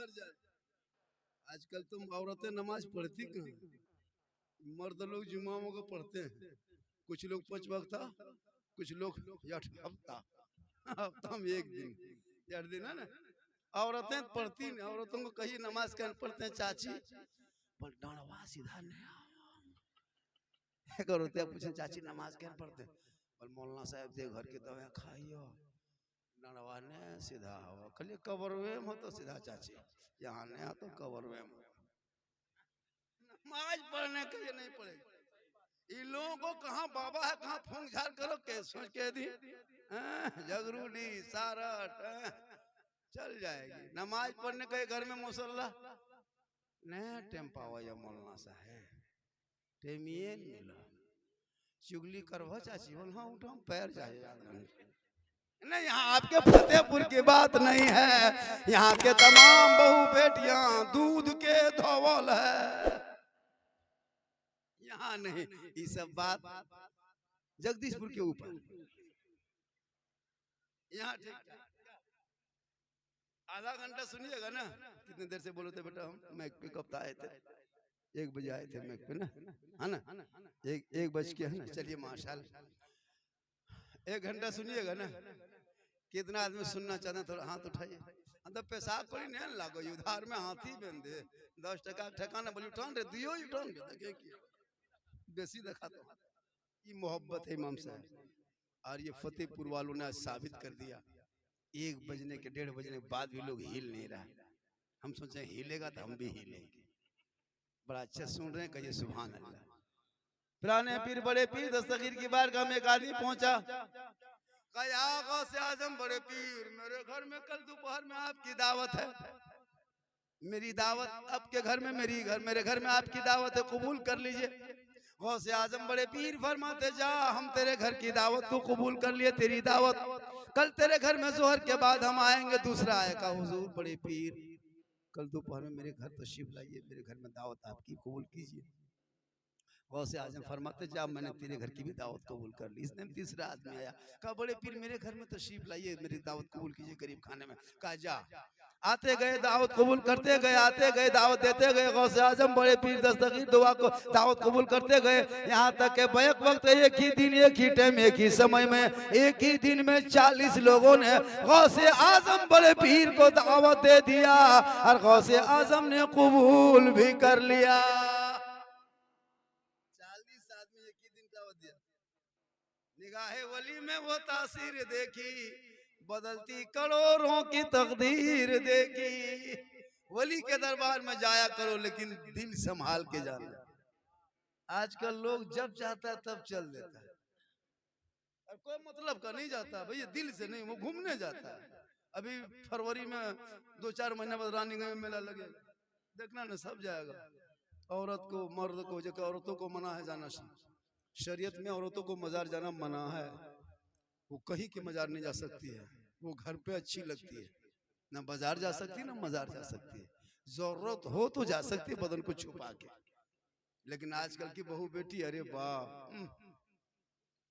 सुधर जाए। आजकल तुम औरतें नमाज पढ़ती कहाँ? मर्द लोग जुम्मा को पढ़ते हैं, कुछ लोग 5 वक्त, कुछ लोग 8 हफ्ता, हफ्ता में 1 दिन, 8 दिन है ना। औरतें पढ़ती नहीं। औरतों को कहिए नमाज कैन पढ़ते हैं चाची, पर डंडवा सीधा नहीं करो। पूछे चाची नमाज कैन पढ़ते, पर मौलाना साहब दे घर के दवा खाइयो, डंडवा ने सीधा हो। कल कबरवे में हो तो सीधा चाची, यहाँ नहीं तो कबरवे में। नमाज पढ़ने के लिए नहीं पड़ेगा। इन लोगों को कहाँ बाबा है, कहाँ फूंक झाड़ करो के सोच के दी जगरूडी सारट चल जाएगी। नमाज पढ़ने के घर में मुसल्ला नहीं टेम्पावा या मौलाना साहब टेमियन मिला चुगली करवा चाची बोल हाँ उठा पैर जाए। नहीं, यहाँ आपके फतेहपुर की बात नहीं है, यहाँ के तमाम बहू बेटियां दूध के धोवल है। यहाँ नहीं, ये सब बात जगदीशपुर के ऊपर। यहाँ ठीक आधा घंटा सुनिएगा ना। कितनी देर से बोलो थे बेटा? हम मैक पे कब आए थे? 1 बजे आए थे मैक पे ना, है ना? 1 बज के है ना। चलिए माशाल्लाह 1 घंटा सुनिएगा ना। कितना आदमी सुनना चाहते हैं? थोड़ा हाथ उठाइए। अंदर पेशाब करी नहीं लागो, उधार में हाथी बन दे 10 टका ठकाना बोली उठान रे दियो उठान के देखे कि बेसी देखा तो ये मोहब्बत है इमाम साहब। और ये फतेहपुर वालों ने साबित कर दिया। 1 बजने के 1:30 बजने के बाद भी लोग हिल नहीं रहा। हम सोचे हिलेगा तो हम भी हिलेंगे। बड़ा अच्छा सुन रहे हैं, कहिए सुभान अल्लाह। पुराने पीर बड़े पीर दस्तगीर की बारगाह में एक आदमी पहुंचा, कहा से आजम बड़े पीर मेरे घर में कल दोपहर में आपकी दावत है। मेरी दावत आपके घर में, मेरे घर में आपकी दावत है, कबूल कर लीजिए। गौसे आजम बड़े पीर फरमाते जा हम तेरे घर की दावत को कबूल कर लिए, तेरी दावत कल तेरे घर में जोहर के बाद हम आएंगे। दूसरा आएगा हुजूर बड़े पीर कल दोपहर में मेरे घर तशरीफ लाइए, मेरे घर में दावत आपकी कबूल कीजिए। गौसे आजम फरमाते जा मैंने तेरे घर की भी दावत कबूल कर ली। इसने तीसरा आदमी आया, कहा बड़े पीर मेरे घर में तशरीफ लाइए, मेरी दावत कबूल कीजिए गरीब खाने में। कहा जा। आते गए दावत कबूल करते गए, आते गए दावत देते गए। गौसे आजम बड़े पीर दस्तगीर दुआ को दावत कबूल करते गए, यहाँ तक के बैक वक्त एक ही दिन, एक ही टाइम, एक ही समय में, एक ही दिन में 40 लोगों ने गौसे आजम बड़े पीर को दावत दे दिया और गौसे आजम ने कबूल भी कर लिया। 40 आदमी एक ही दिन दावत दिया। निगाहे वली में वो तासीर देखी, बदलती करोड़ों की तकदीर देखी। वली के दरबार में जाया करो लेकिन दिल संभाल के जाना। आजकल लोग जब चाहता है तब चल देता है और कोई मतलब का नहीं जाता भैया, दिल से नहीं, वो घूमने जाता है। अभी फरवरी में 2-4 महीने बाद रानीगंज में मेला लगेगा, देखना ना सब जाएगा। औरत को मर्द को, जो औरतों को मना है जाना, शरीयत में औरतों को मजार जाना मना है। वो कहीं के मजार नहीं जा सकती है, वो घर पे अच्छी लगती है। ना बाजार जा सकती है ना मजार जा सकती है। जरूरत हो तो जा सकती है बदन को छुपा के। लेकिन आजकल की बहू बेटी अरे बाप,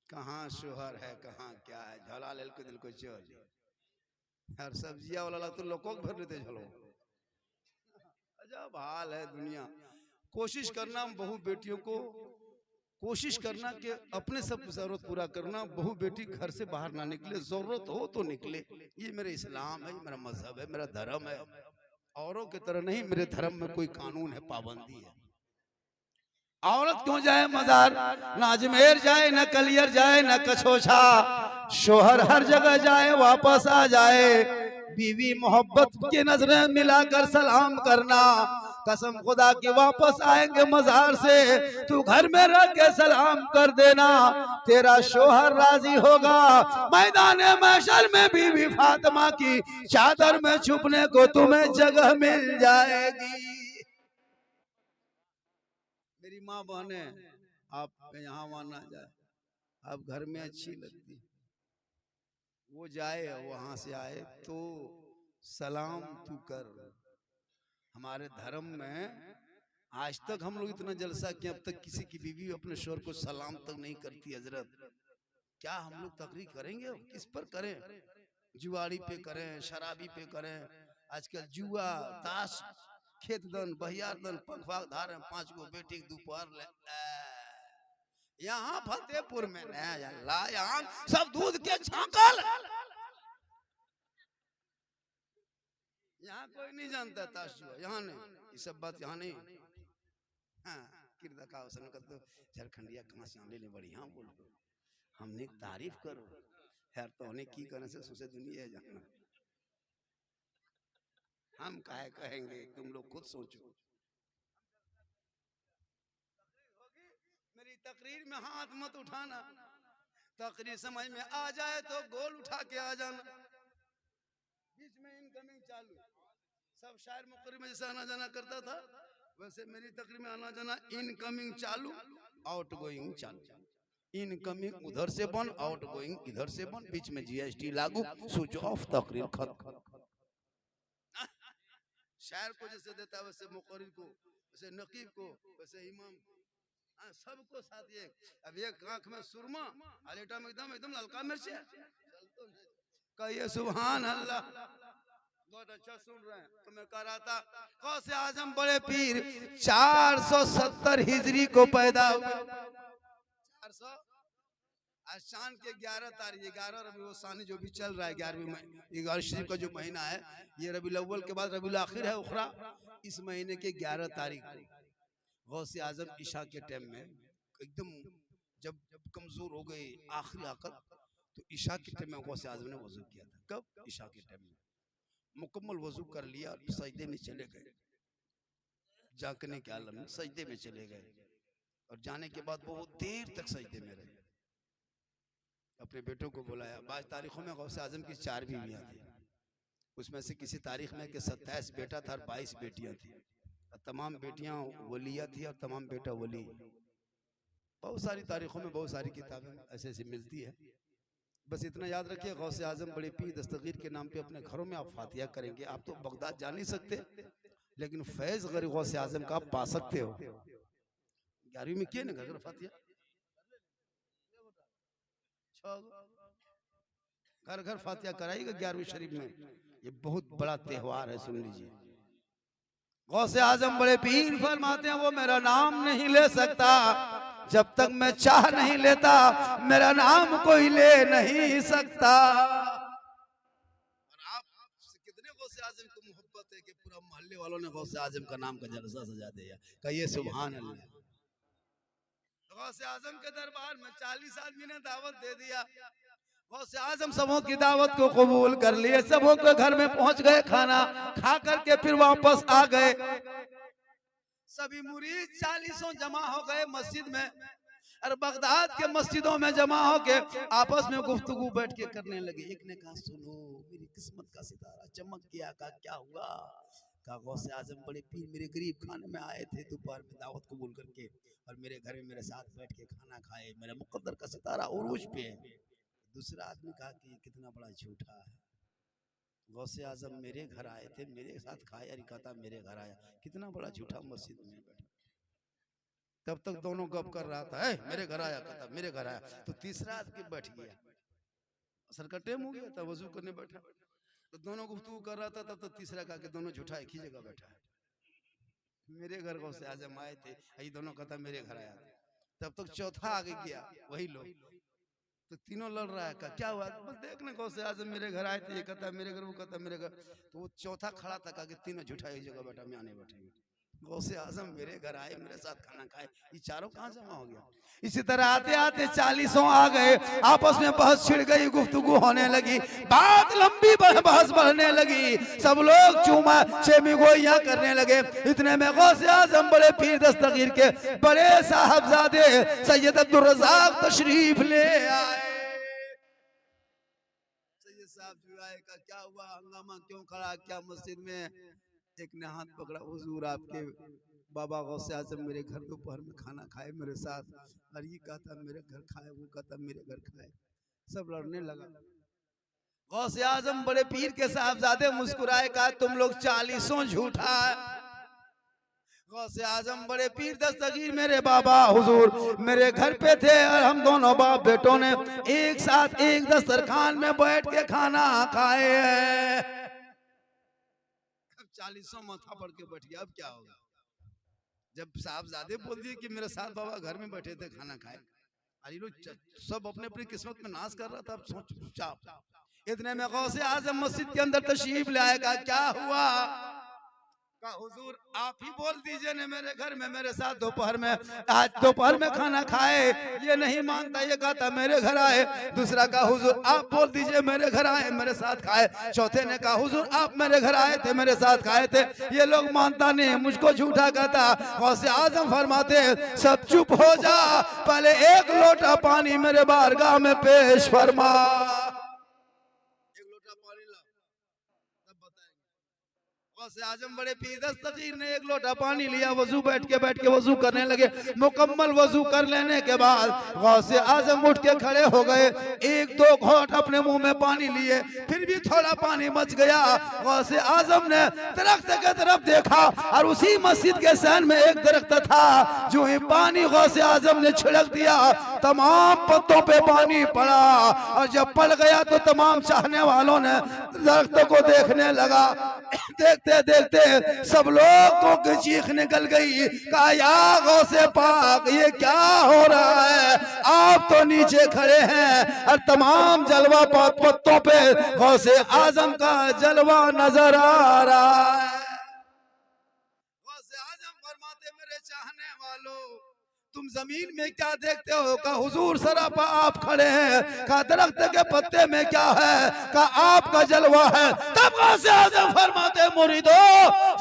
कहाँ शोहर है कहाँ क्या है, झोला लेल के दिल को चोली हर सब्जिया वाला तो लोगों भर लेते झोलो। अजब हाल है दुनिया। कोशिश करना बहू बेटियों को, कोशिश करना कि अपने सब जरूरत पूरा करना। बहू बेटी घर से बाहर ना निकले, जरूरत हो तो निकले। ये मेरे इस्लाम है, मेरा मजहब है, मेरा धर्म है। औरों की तरह नहीं, मेरे धर्म में कोई कानून है, पाबंदी है। औरत क्यों जाए मजार, ना अजमेर जाए, ना कलियर जाए, ना कछोछा, शोहर हर जगह जाए वापस आ जाए। बीवी मोहब्बत की नजरें मिलाकर सलाम करना, कसम खुदा की वापस आएंगे मजार से, तू घर में रह के सलाम कर देना, तेरा शोहर राजी होगा। मैदान महशर में बीवी फातिमा की चादर में छुपने को तुम्हें जगह मिल जाएगी। मेरी माँ बहने, आप यहाँ वहां ना जाए, आप घर में अच्छी लगती, वो जाए वहां से आए तो सलाम तू कर। हमारे धर्म में आज तक हम लोग इतना जलसा किया, अब तक किसी की बीवी अपने शोहर को सलाम तक नहीं करती। हजरत क्या हम लोग तकरीर करेंगे? किस पर करें? जुआड़ी पे करें, शराबी पे करें, आजकल जुआ ताश खेत दन बहियार दन पखवाक धार 5 गो बेटी के दोपहर ले यहाँ फतेहपुर में अल्लाह यहाँ सब दूध के छाकल। यहाँ कोई नहीं जानता ताश जुआ, यहाँ नहीं, ये सब बात यहाँ नहीं। हाँ किरदा का अवसर कर तो झारखंडिया कहाँ से आने बढ़िया बोलो, हमने तारीफ करो यार, तो उन्हें की करने से सोचे दुनिया जाना, हम काहे कहेंगे, तुम लोग खुद सोचो। मेरी तकरीर में हाथ मत उठाना, तकरीर समझ में आ जाए तो गोल उठा के आ जाना, बीच में इनकमिंग चालू। सब शायर मुकर्री में जैसे आना जाना करता था वैसे मेरी तकरीर में आना जाना इनकमिंग चालू आउटगोइंग चालू, इनकमिंग उधर से बन आउटगोइंग इधर से बन, बीच में जीएसटी लागू, स्विच ऑफ, तकरीर खत्म। शायर को जैसे देता है वैसे मुकर्री को, वैसे नकीब को, वैसे इमाम, सबको साथ ये। अब एक आंख में सुरमा अलेटा में एकदम एकदम ललका मिर्च है, कहिए सुभान अल्लाह। बहुत अच्छा सुन रहे हैं। तो मैं कह रहा था गौसे आजम बड़े पीर 470 हिजरी को पैदा हुए, 400 आज चांद के 11 तारीख 11 रबीउल सानी जो भी चल रहा है 11 शरीफ का जो महीना है, ये रबीउल अव्वल के बाद रबीउल आखिर है उखरा, इस महीने के 11 तारीख को गौसे आजम ईशा के टाइम में एकदम जब कमजोर हो गए आखिरी आकर, तो ईशा के टाइम में गौसे आजम ने वजू किया था। कब? ईशा के टाइम में मुकम्मल वजू कर लिया और सजदे में चले गए, जागने के आलम में सजदे में चले गए, और जाने के बाद बहुत देर तक सजदे में रहे। अपने बेटों को बुलाया, 22 तारीखों में गौसे आजम की 4 बीवियां थी, उसमें से किसी तारीख में कि 27 बेटा था और 22 बेटियां थी, तमाम बेटियां वलिया थी और तमाम बेटा वली। बहुत सारी तारीखों में बहुत सारी किताबें ऐसे ऐसी मिलती है। बस इतना याद रखिए गौसे आजम बड़े पीर दस्तगीर के नाम पे अपने घरों में आप फातिहा करेंगे। आप तो बगदाद जा नहीं सकते, लेकिन फैज गरीब गौसे आजम का आप पा सकते हो। 11वीं में किए ना घर फातिहा, घर घर फातिहा कराइएगा 11वीं शरीफ में, ये बहुत बड़ा त्योहार है, सुन लीजिए। गौसे आजम बड़े पीर फरमाते हैं वो मेरा नाम नहीं ले सकता जब तक मैं चाह नहीं लेता, मेरा नाम कोई ले नहीं सकता। और आप कितने गौसे आजम को मोहब्बत है कि पूरा मोहल्ले वालों ने गौसे आजम का नाम का जलसा सजा दिया, कहिए सुभान अल्लाह। गौसे आजम के दरबार में 40 आदमी ने दावत दे दिया, गौसे आजम सबों की दावत को कबूल कर लिए, सबों के घर में पहुंच गए, खाना खा करके फिर वापस आ गए। सभी मुरीद 40 जमा हो गए मस्जिद में, और बगदाद के मस्जिदों में जमा हो के आपस में गुफ्तगू बैठ के करने लगे। एक ने कहा सुनो मेरी किस्मत का सितारा चमक गया, का क्या हुआ? कहा गौसे आजम बड़े पीर मेरे गरीब खाने में आए थे दोपहर में दावत कबूल करके, और मेरे घर में मेरे साथ बैठ के खाना खाए, मेरा मुकद्दर का सितारा उरूज पे है। दूसरा आदमी कहा कि कितना बड़ा झूठा है, गौसे आजम मेरे घर आए थे, मेरे साथ खाए, और कहता मेरे घर आया, कितना बड़ा झूठा मस्जिद में बैठा। तब तक दोनों गप कर रहा था, मेरे घर आया, कहता मेरे घर आया। तो तीसरा आदमी बैठ गया, असर का टाइम हो गया था, वजू करने बैठा, तो दोनों गुफ्तगू कर रहा था। तब तक तीसरा कहा कि दोनों झूठा एक ही जगह बैठा है, मेरे घर गौसे आजम आए थे, यही दोनों कहता मेरे घर आया। तब तक चौथा आगे गया, वही लोग, तो तीनों लड़ रहा है। क्या हुआ? बस देखने गौसे आजम मेरे घर आए थे, ये कहता मेरे घर, वो कहता मेरे घर। तो वो चौथा खड़ा था, कहा कि तीनों झूठा एक जगह बैठा, मैं आने बैठेंगे। गौसे आजम मेरे घर आए, मेरे साथ खाना खाए, ये चारों कहां जमा हो गया? इसी तरह आते आते 40 आ गए, आपस में बहस छिड़ गई, गुफ्तगू होने लगी, बात लंबी बहस बढ़ने लगी, सब लोग चूमा चेमी गोइयां करने लगे। इतने में गौसे आजम बड़े पीर दस्तगीर के बड़े साहबजादे सैयद अब्दुल रज़ाक तशरीफ ले आए। सैयद साहब जो आए, का क्या हुआ, हंगामा क्यों खड़ा, क्या मस्जिद में? एक ने हाथ पकड़ा, हुजूर आपके बाबा गौसे आजम मेरे घर दोपहर में खाना खाए मेरे साथ, और ये कहता मेरे घर खाए, वो कहता मेरे घर खाए, सब लड़ने लगा। गौसे आजम बड़े पीर के साहबजादे मुस्कुराए, कहा तुम लोग 40 झूठा है। गौसे आजम बड़े पीर दस्तगीर मेरे बाबा हुजूर मेरे घर पे थे, और हम दोनों बाप बेटों ने एक साथ एक दस्तरखान में बैठ के खाना खाए हैं। 40 माथा पड़ के बैठ गया। अब क्या होगा? जब साहबजादे बोल दिए कि मेरे साथ बाबा घर में बैठे थे खाना खाए, अरे लोग सब अपने अपनी किस्मत में नाश कर रहा था। अब सोच चुपचाप। इतने में गौसे आजम मस्जिद के अंदर तशरीफ लाएगा। क्या हुआ? का हुजूर आप ही बोल दीजिए ने मेरे घर में मेरे साथ दोपहर में, आज दोपहर में खाना खाए। ये नहीं मानता, ये कहता मेरे घर आए। दूसरा का हुजूर आप बोल दीजिए मेरे घर आए मेरे साथ खाए। चौथे ने कहा हुजूर आप मेरे घर आए थे मेरे साथ खाए थे। ये लोग मानता नहीं, मुझको झूठा कहता। गौसे आजम फरमाते सब चुप हो जा, पहले एक लोटा पानी मेरे बारगाह में पेश फरमा। एक लोटा पानी ला, तब बताएंगे। गौसे आजम बड़े पीदस तकीर ने एक लोटा पानी लिया, वजू बैठ के वजू करने लगे। मुकम्मल वजू कर लेने के बाद गौसे आजम उठ के खड़े हो गए। एक दो घोंट अपने मुंह में पानी लिए, फिर भी थोड़ा पानी बच गया। गौसे आजम ने दरख्त के तरफ देखा और उसी मस्जिद के सहन में एक दरख्त था। जो ही पानी गौसे आजम ने छिड़क दिया, तमाम पत्तों पे पानी पड़ा। और जब पड़ गया तो तमाम चाहने वालों ने दरख्त को देखने लगा। देखते देखते सब लोगों की चीख निकल गई। कहा या गौसे पाक ये क्या हो रहा है? आप तो नीचे खड़े हैं और तमाम जलवा पत्तों पे गौसे आजम का जलवा नजर आ रहा है। गौसे आजम फरमाते मेरे चाहने वालों तुम जमीन में क्या देखते हो? का हुजूर सरापा आप खड़े हैं। का दरख्त के पत्ते में क्या है? का आपका जलवा है। तब गौसे आजम फरमाते मुरीदो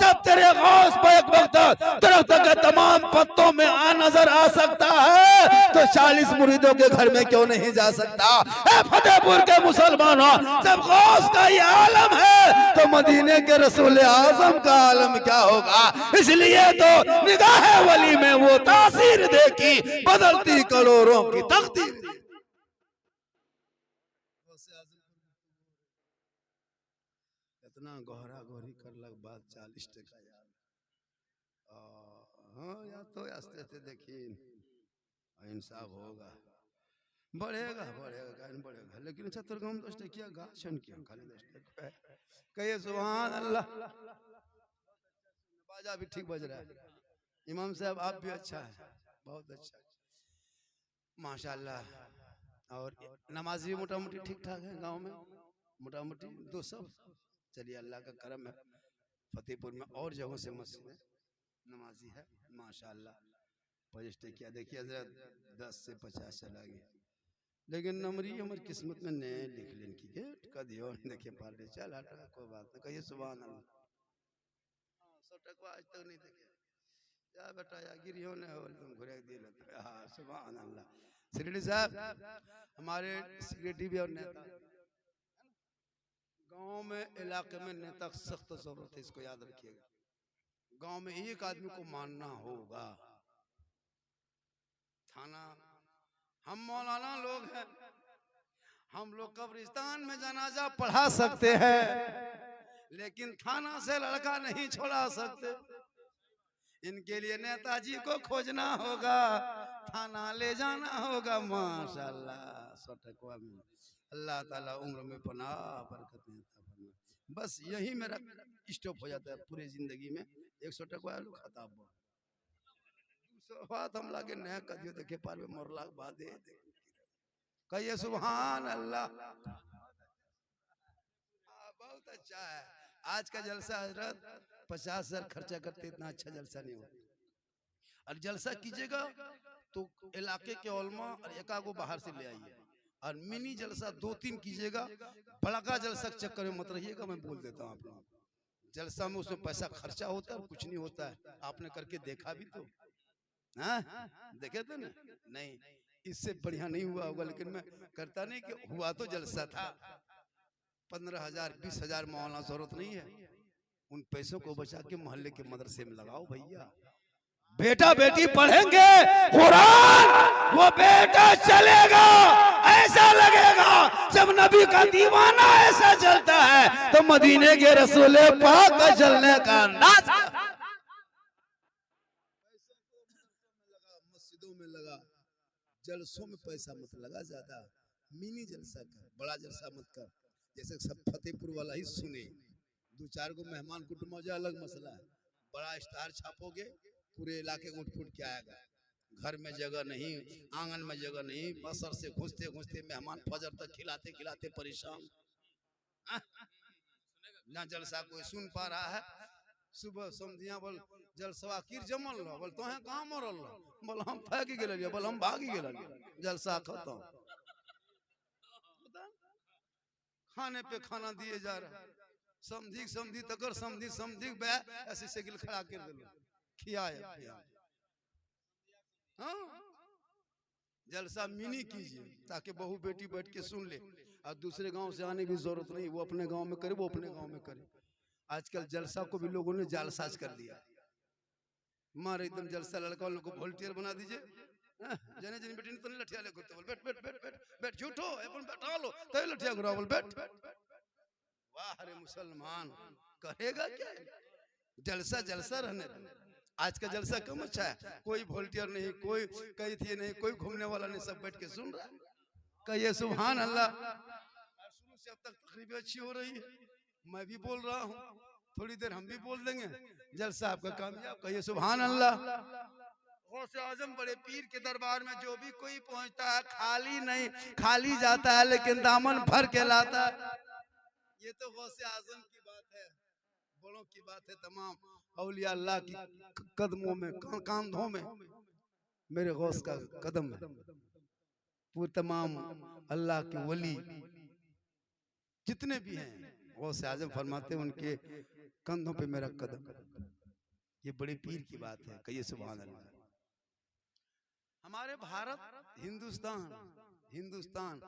जब तेरे गौस पर एक वक्त दरख्त के तमाम पत्तों में नजर आ सकता है तो 40 मुरीदों के घर में क्यों नहीं जा सकता? फतेहपुर के मुसलमानों जब गौस का ये आलम है तो मदीने के रसूल आजम का आलम क्या होगा? इसलिए तो निगाह वली में वो तासीर देखी बदलती करोड़ों की तकदीर। इतना गहरा गोरी कर लग बात 40% यार। हाँ या तो आस्ते आस्ते देखिए इंसाफ होगा, बढ़ेगा बढ़ेगा बढ़ेगा। लेकिन 10 गाछन किया खाली 10 कहिए सुभान अल्लाह। बाजा भी ठीक बज रहा है। इमाम साहब आप भी अच्छा है, बहुत अच्छा माशाल्लाह। और नमाजी मोटा मोटी ठीक ठाक है गांव में, मोटा मोटी 200। चलिए अल्लाह का करम है, फतेहपुर में और जगहों से मस्जिद है नमाजी है माशाल्लाह। पॉजिटिव किया देखिए हजरत 10 से 50 चला गया। लेकिन नमरी हमारी किस्मत में नए लिख लेन की गेट का दियो देखिए पार्टी चल हटा कोई बात नहीं। कहिए सुभान अल्लाह। 100 आज तक नहीं देखे क्या बेटा या गिरियो ने हो तुम घुरे दिए लगता है। हाँ सुभान अल्लाह। सिरडी साहब हमारे सिक्योरिटी भी और नेता गांव में इलाके में नेता सख्त जरूरत है, इसको याद रखिएगा। गांव में एक आदमी को मानना होगा। थाना हम मौलाना लोग हैं, हम लोग कब्रिस्तान में जनाजा पढ़ा सकते हैं लेकिन थाना से लड़का नहीं छोड़ा सकते। इनके लिए नेताजी को खोजना होगा, थाना ले जाना होगा। माशाल्लाह 100 में अल्लाह ताला उम्र में पनाह बरकत देता फरमाए। बस यही मेरा स्टॉप हो जाता है पूरी जिंदगी में। 100 खताब बात हम लागे नया कदियो देखे पार में मोरला बाद कहिए सुभान अल्लाह। बहुत अच्छा है आज का जलसा हजरत। 50,000 खर्चा करते इतना अच्छा जलसा नहीं होता। और जलसा कीजिएगा तो इलाके के उलमा और एकागो बाहर से ले आइए। और मिनी जलसा 2-3 कीजिएगा, बड़ा का जलसा चक्कर में मत रहिएगा। मैं बोल देता हूँ आप लोग जलसा में उसमें पैसा खर्चा होता है और कुछ नहीं होता है। आपने करके देखा भी तो हाँ देखे थे ना? नहीं इससे बढ़िया नहीं हुआ होगा, लेकिन मैं करता नहीं कि हुआ तो जलसा था। 15,000 20,000 मौलाना जरूरत नहीं है। उन पैसों को बचा के मोहल्ले के मदरसे में लगाओ भैया। बेटा बेटी पढ़ेंगे कुरान, वो बेटा चलेगा। ऐसा लगेगा जब नबी का दीवाना ऐसा चलता है तो मदीने के रसूल पाक का चलने का अंदाज। मस्जिदों में लगा, जलसों में पैसा मत लगा ज्यादा। मिनी जलसा कर, बड़ा जलसा मत कर। जैसे सब फतेहपुर वाला ही सुने दो चार को मेहमान कुटुंब हो जाए अलग मसला है, बड़ा स्टार छापोगे पूरे इलाके को उठ फुट के आएगा। घर में जगह नहीं, आंगन में जगह नहीं, बसर से घुसते घुसते मेहमान फजर तक खिलाते खिलाते परेशान। ना जलसा कोई सुन पा रहा है। सुबह समझिया बोल जलसवा किर जमल रहा, बोल तो कहाँ मरल रहा, बोल हम फेंक गए, बोल हम भागी गए, जलसा खत्म। खाने पे खाना दिए जा रहा, समझी समझी तकर समझी समझी बे ऐसे साइकिल खड़ा कर दिलो खियाए। हाँ जलसा मिनी कीजिए ताकि बहू बेटी बैठ के सुन ले, और दूसरे गांव से आने की जरूरत नहीं, वो अपने गांव में करे, वो अपने गांव में करे। आजकल जलसा को भी लोगों ने जालसाज कर दिया। मार एकदम जलसा लड़का लोग को वोल्टियर बना दीजिए। जने जने बेटी ने तो लठिया ले करते बोल बैठ बैठ बैठ बैठ बैठ झूठो अपन बैठा लो तो लठिया गुरा बोल बैठ। वाह अरे मुसलमान करेगा क्या, जलसा जलसा रहने दो। आज का जलसा कम अच्छा है, कोई वोल्टियर नहीं, कोई कहीं थी नहीं, कोई घूमने वाला नहीं, सब बैठ के सुन रहा है। कहिए सुभान अल्लाह। शुरू से अब तक तकरीबें अच्छी हो रही है, मैं भी बोल रहा हूँ, थोड़ी देर हम भी बोल देंगे, जलसा आपका कामयाब। कहिए सुभान अल्लाह। गौसे आजम बड़े पीर के दरबार में जो भी कोई पहुंचता है खाली नहीं, खाली जाता है लेकिन दामन भर के लाता है। ये तो गौसे आजम की बात है, बड़ों की बात है। तमाम औलिया अल्लाह की कदमों में कांधों में मेरे गौस का कदम है। पूरे तमाम अल्लाह के वली जितने भी हैं गौसे आजम फरमाते हैं उनके कंधों पे मेरा कदम। ये बड़े पीर की बात है, कहिए सुभान अल्लाह। हमारे भारत हिंदुस्तान, हिंदुस्तान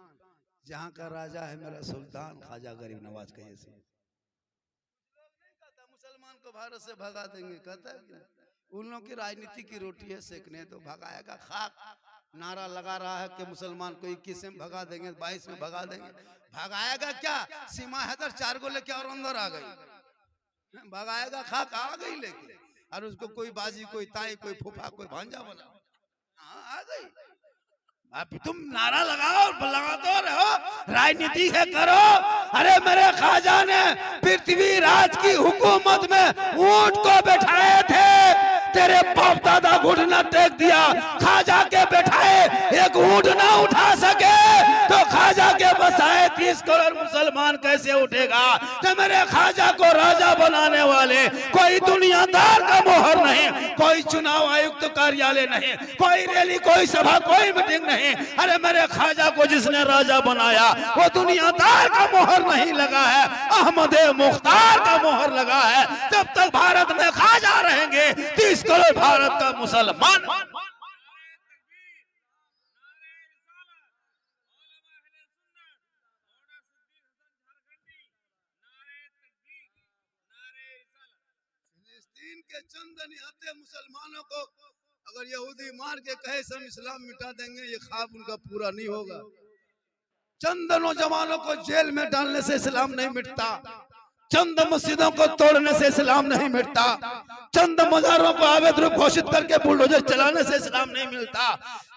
जहाँ का राजा है मेरा सुल्तान ख्वाजा गरीब नवाज। कहिए से मुसलमान को भारत से भगा देंगे, कहता है उन लोगों की राजनीति की रोटी है सेकने तो भगाएगा। खाक नारा लगा रहा है कि मुसलमान को 21 में भगा देंगे, 22 में भगा देंगे। भगाएगा क्या, सीमा हैदर 4 को लेके और अंदर आ गई, भगाएगा। खाक आ गई लेके, और उसको कोई बाजी, कोई ताई, कोई फूफा, कोई भांजा बना आ गई। अभी तुम नारा लगाओ, लगाते रहो, राजनीति है करो। अरे मेरे ख्वाजा ने पृथ्वी राज की हुकूमत में ऊंट को बैठाए थे, तेरे बाप दादा घुटना टेक दिया, ख्वाजा के बैठाए एक ऊंट ना उठा सके तो ख्वाजा के बसाए 30 करोड़ मुसलमान कैसे उठेगा। तो मेरे ख्वाजा को राजा बनाने वाले कोई दुनियादार का मोहर नहीं, कोई चुनाव आयुक्त कार्यालय नहीं, कोई रैली, कोई सभा, कोई मीटिंग नहीं। अरे मेरे ख्वाजा को जिसने राजा बनाया वो दुनियादार का मोहर नहीं लगा है, अहमद मुख्तार का मोहर लगा है। जब तक भारत में ख्वाजा रहेंगे 30 करोड़ भारत का मुसलमान। फिलिस्तीन के चंद निहत्ते मुसलमानों को अगर यहूदी मार के कहे हम इस्लाम मिटा देंगे, ये ख्वाब उनका पूरा नहीं होगा। चंद नौजवानों को जेल में डालने से इस्लाम नहीं मिटता, चंद मस्जिदों को तोड़ने से इस्लाम नहीं मिटता, चंद मजारों को अवैध रूप घोषित करके बुलडोजर चलाने से इस्लाम नहीं मिलता,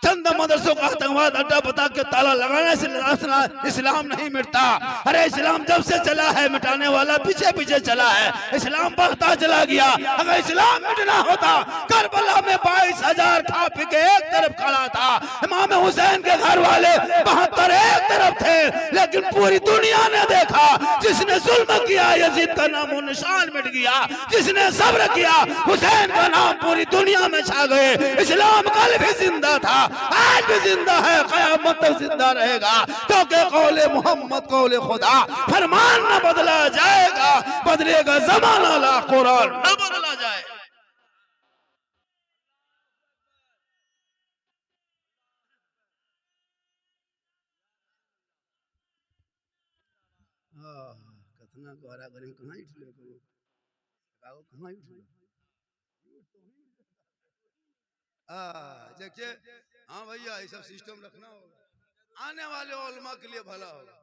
चंद मदरसों का आतंकवाद अड्डा बता के ताला लगाने से इस्लाम नहीं मिटता। अरे इस्लाम जब से चला है मिटाने वाला पीछे पीछे चला है, इस्लाम बढ़ता चला गया। अगर इस्लाम मिटना होता, करबला में 22,000 खा पी के एक तरफ खड़ा था, इमाम हुसैन के घर वाले 72 एक तरफ थे, लेकिन पूरी दुनिया ने देखा जिसने जुल्म किया यजीद का नामो निशान मिट गया, जिसने सब्र किया हुसैन का नाम पूरी दुनिया में छा गए। इस्लाम कल भी जिंदा था, आज भी जिंदा है, क़यामत तक जिंदा रहेगा, क्योंकि कौले मोहम्मद कौले खुदा, फरमान न बदला जाएगा, बदलेगा जमाना ला कुरान न बदला जाए। कतना गोरा गरीब कहाँ उठले कहाँ उठले। देखिए हाँ भैया ये सब सिस्टम रखना होगा, आने वाले उलमा के लिए भला होगा।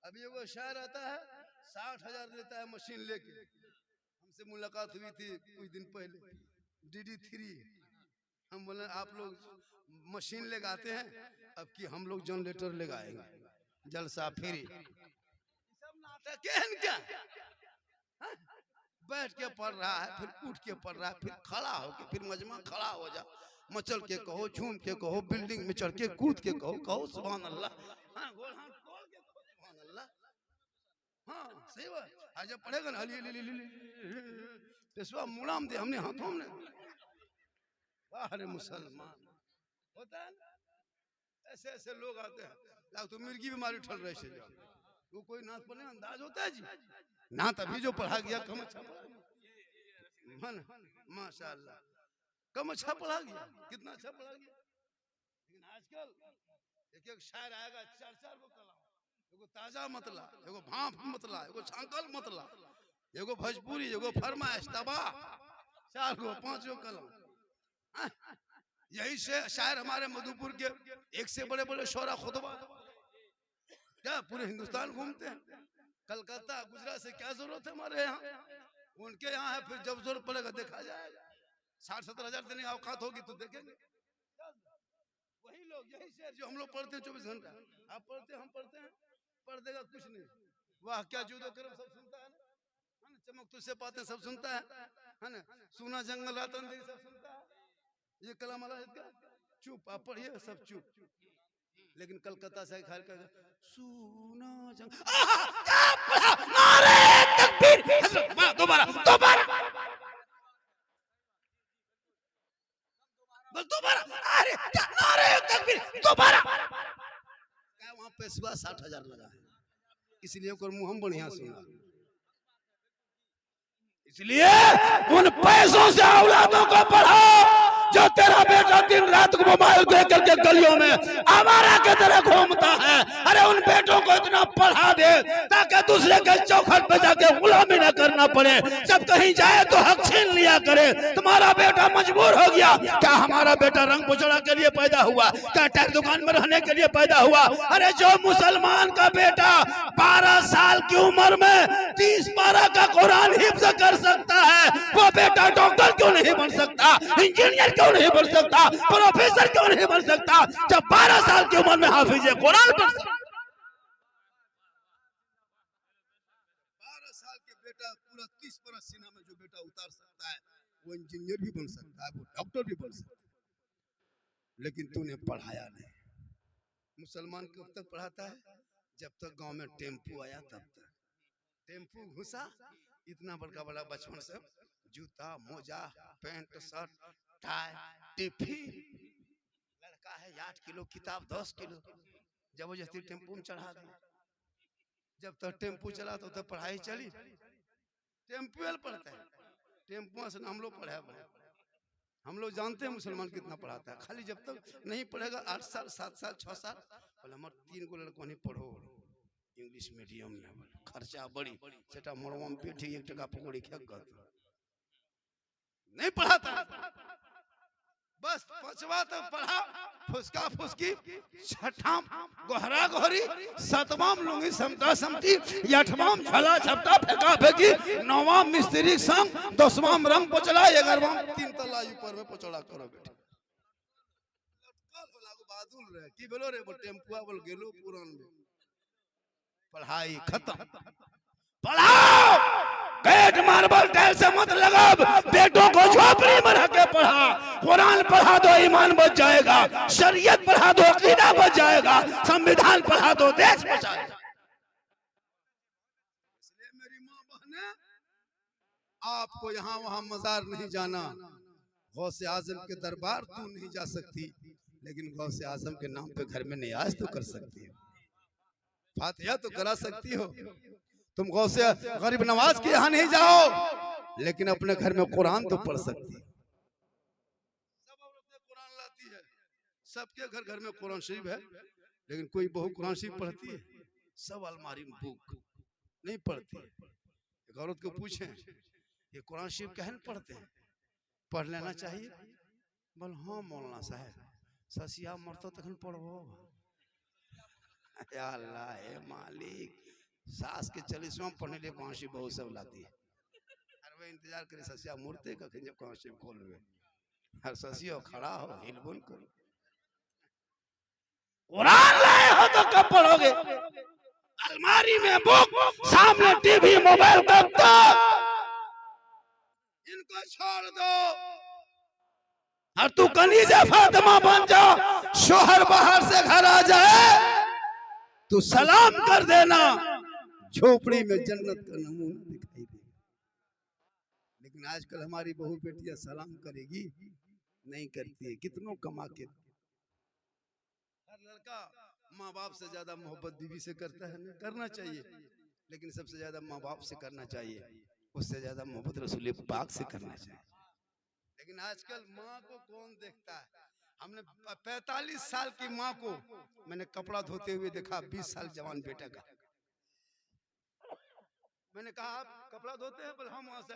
अभी वो शायर आता है 60,000 लेता है मशीन लेके, हमसे मुलाकात हुई थी कुछ दिन पहले DD3। हम बोले आप लोग मशीन लेके आते हैं, अब कि हम लोग जनरेटर लेके आएंगे, जलसा फ्री। सब नाटक है क्या, हाँ? बैठ के पढ़ रहा है, फिर उठ के पढ़ रहा है, फिर खड़ा होके, फिर मजमा खड़ा हो जा, मचल के कहो, झूम के कहो, बिल्डिंग में चढ़ के कूद के कहो, कहो सुभान अल्लाह। हाँ, गोल हाथ तोड़ के कहो सुभान अल्लाह। हाँ, सही बात। आज जब पढ़ेगा ना हली हली हली पेशवा मुड़ाम दे हमने हाथों में। वाह रे मुसलमान, होता है ना ऐसे ऐसे लोग आते हैं, लाग तो मिर्गी बीमारी ठल रहे से जाओ। वो कोई नाथ पढ़ने अंदाज होता है जी? नाथ अभी जो पढ़ा गया कम अच्छा मन माशाल्लाह, कम अच्छा पढ़ा गया, कितना अच्छा पढ़ा गया। लेकिन आजकल एक एक शायर आएगा, चार चार को कलाम, एगो ताजा मतला, एगो भाप मतला, एगो छांकल मतला, एगो भोजपुरी, एगो फरमाइश तबाह, चार गो पांच गो कलम। यही से शायर हमारे मधुपुर के एक से बड़े बड़े शोरा खुतबा क्या पूरे हिंदुस्तान घूमते हैं। कलकत्ता गुजरात से क्या जरूरत है हमारे यहाँ, उनके यहाँ है। फिर जब जरूरत पड़ेगा देखा जाएगा, 60-70 हजार देने औकात होगी तो देखेंगे। वही लोग, यही शेर जो हम लोग पढ़ते हैं 24 घंटा, आप पढ़ते हैं, हम पढ़ते हैं, पढ़ देगा कुछ नहीं। वाह क्या जूदो करम सब सुनता है ना, चमक तुझसे पाते सब सुनता है ना, सुना जंगल रात अंधेरी सब सुनता है। ये कलाम अल्लाह का चुप, आप पढ़िए सब चुप। लेकिन कलकत्ता से खाल कर सुना जंगल, क्या पढ़ा, नारे तकबीर, दोबारा दोबारा बस दोबारा, अरे नारे तकबीर दोबारा। क्या वहां पे 60,000 लगा है, इसलिए को मुंह हम बढ़िया सुना। इसलिए उन पैसों से औलादों को पढ़ाओ जो तेरा बेटा दिन रात को मोबाइल देख करके गलियों में आवारा के तरह घूमता है। अरे उन बेटों को इतना पढ़ा दे ताकि दूसरे के चौखट पे जाके गुलामी न करना पड़े, जब कहीं जाए तो हक छीन लिया करे। तुम्हारा बेटा मजबूर हो गया, क्या हमारा बेटा रंग पुचड़ा के लिए पैदा हुआ, क्या टैक्स दुकान में रहने के लिए पैदा हुआ? अरे जो मुसलमान का बेटा 12 साल की उम्र में 30 पारा का कुरान हिफ्ज कर सकता है, वो बेटा डॉक्टर क्यों नहीं बन सकता, इंजीनियर क्यों नहीं बन सकता, प्रोफेसर क्यों नहीं बन सकता, जब 12 साल की उम्र में हाफिज कुरान बन सकता। 12 साल के बेटा पूरा 30 पारा सीना में जो बेटा उतार सकता है, वो इंजीनियर भी बन सकता है, वो डॉक्टर भी बन सकता है। लेकिन तूने पढ़ाया नहीं। मुसलमान कब तक पढ़ाता है? जब तक गांव में टेम्पू आया तब तक। टेम्पू घुसा, इतना बड़का बड़ा बचपन से जूता मोजा पैंट शर्ट टाई टिफिन, लड़का है 8 किलो किताब 10 किलो, जबरदस्ती टेम्पू में चढ़ा दी। जब तक टेम्पू चला तो पढ़ाई चली। टेम्पू पढ़ता है, टेम्पू से हम लोग पढ़ा, हम लोग जानते हैं मुसलमान कितना पढ़ाता है। खाली जब तक नहीं पढ़ेगा 8 साल 7 साल 6 साल, बोले हमारे 3 गो लड़कों नहीं पढ़ो इंग्लिश मीडियम में, बोले खर्चा बड़ी, सेटा मोरवा में बैठी 1 टका पकौड़ी खा कर नहीं पढ़ाता। बस 5वां तक पढ़ा, फुसका फुसकी, 6वां गोहरा गोहरी, 7वां लुंगी समता समती, 8वां झला झपटा फेंका फेंकी, 9वां मिस्त्री संग, 10वां रंग पोचला, 11वां 3 तला ऊपर में पोचड़ा करो बेटा। बादुल रे की बोलो रे, वो टेम्पुआ बोल गेलो पुरान में। पढ़ाई खत्म। पढ़ाओ, गेट मार्बल टाइल से मत लगाओ, बेटों को झोपड़ी में रख के पढ़ा। कुरान पढ़ा दो ईमान बच जाएगा, शरीयत पढ़ा दो अकीदा बच जाएगा, संविधान पढ़ा दो देश बचाएगा। इसलिए मेरी मां बहने, आपको यहाँ वहां मजार नहीं जाना, गौसे आजम के दरबार तू नहीं जा सकती, लेकिन गौसे आजम के नाम पे घर में नियाज तो कर सकती हो, फातिहा तो करा सकती हो। तुम गौसे गरीब नवाज के यहाँ नहीं जाओ, लेकिन अपने घर में कुरान तो पढ़ सकती है। सब औरतें कुरान लाती है, सबके घर घर में कुरान शरीफ है, लेकिन कोई बहू कुरान शरीफ पढ़ती है? सब अलमारी में बुक नहीं पढ़ती है। एक औरत को पूछें ये कुरान शरीफ कहन पढ़ते हैं, पढ़ लेना चाहिए? बोल हाँ मौलाना साहब, ससिया मरतो तखन पढ़बो। या अल्लाह है मालिक, सास के 40वां पढ़ने लिए बांसी बहुत सब लाती है, हर वे इंतजार करे ससिया मुर्ते का जब बांसी खोलवे, हर ससिया खड़ा हो हिलबुल करो। कुरान लाए हो तो कब पढ़ोगे? अलमारी में बुक, सामने टीवी मोबाइल कब तक? इनको छोड़ दो और तू कनीज़े फातिमा बन जा। शोहर बाहर से घर आ जाए तू सलाम कर देना, झोपड़ी में जन्नत का नमूना दिखाई दे। लेकिन आजकल हमारी बहू बेटियां सलाम करेगी नहीं करती है। कितनों कमा के हर लड़का माँ बाप से ज्यादा मोहब्बत बीवी से करता है, नहीं करना चाहिए, लेकिन सबसे ज्यादा माँ बाप से करना चाहिए, उससे ज्यादा मोहब्बत रसूल पाक से करना चाहिए। लेकिन आजकल माँ को कौन देखता है? हमने 45 साल की माँ को मैंने कपड़ा धोते हुए देखा, 20 साल जवान बेटा का। मैंने कहा आप कपड़ा धोते हैं? बोले हम वहां से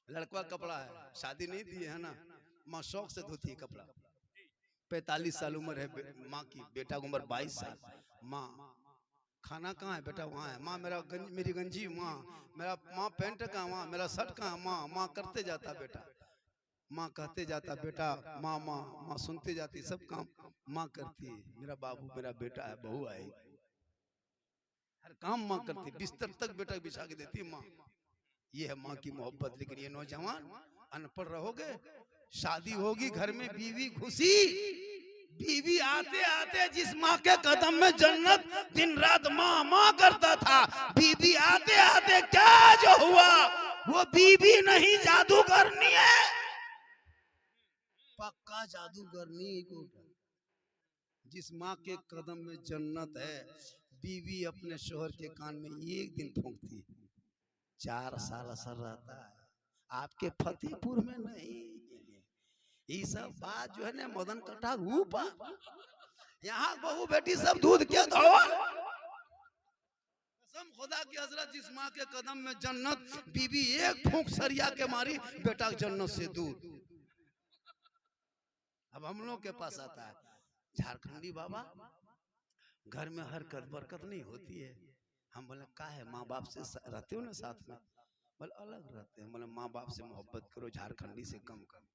लड़का कपड़ा है, शादी नहीं दी है ना, माँ शौक से धोती है कपड़ा। 45 साल उम्र है माँ की, बेटा की उम्र 22 साल। माँ खाना कहाँ है बेटा? वहाँ है। माँ मेरा मेरी गंजी, माँ मेरा, माँ पैंट कहाँ, वहाँ मेरा शर्ट कहाँ? माँ माँ करते जाता बेटा, माँ कहते जाता बेटा, माँ माँ माँ सुनते जाती, सब काम माँ करती है। मेरा बाबू मेरा बेटा है, बहू आएगी, हर काम माँ करती, बिस्तर तक बेटा बिछा के देती है माँ। ये है माँ की मोहब्बत। लेकिन ये नौजवान अनपढ़ रहोगे, शादी होगी घर में, बीवी घुसी, बीवी आते आते जिस माँ के कदम में जन्नत दिन रात माँ माँ करता था, बीवी आते आते क्या जो हुआ, वो बीवी नहीं जादूगरनी है, पक्का जादूगरनी को। जिस माँ के कदम में जन्नत है, बीवी अपने शोहर के कान में एक दिन फूंकती, 4 साल असर रहता है। आपके फतेहपुर में नहीं। ये सब बात जो है ना मदन कटा ऊपर, यहाँ बहू बेटी सब दूध के धोआ। कसम खुदा की हजरत, जिस माँ के कदम में जन्नत, बीवी एक फूंक सरिया के मारी बेटा जन्नत से दूर। अब हम लोग के पास आता है झारखंडी बाबा, घर में हर बरकत नहीं होती है। हम बोले का है, माँ बाप से रहते हो ना साथ में? बोले अलग रहते हैं। बोले माँ बाप से मोहब्बत करो, झारखंडी से कम करो।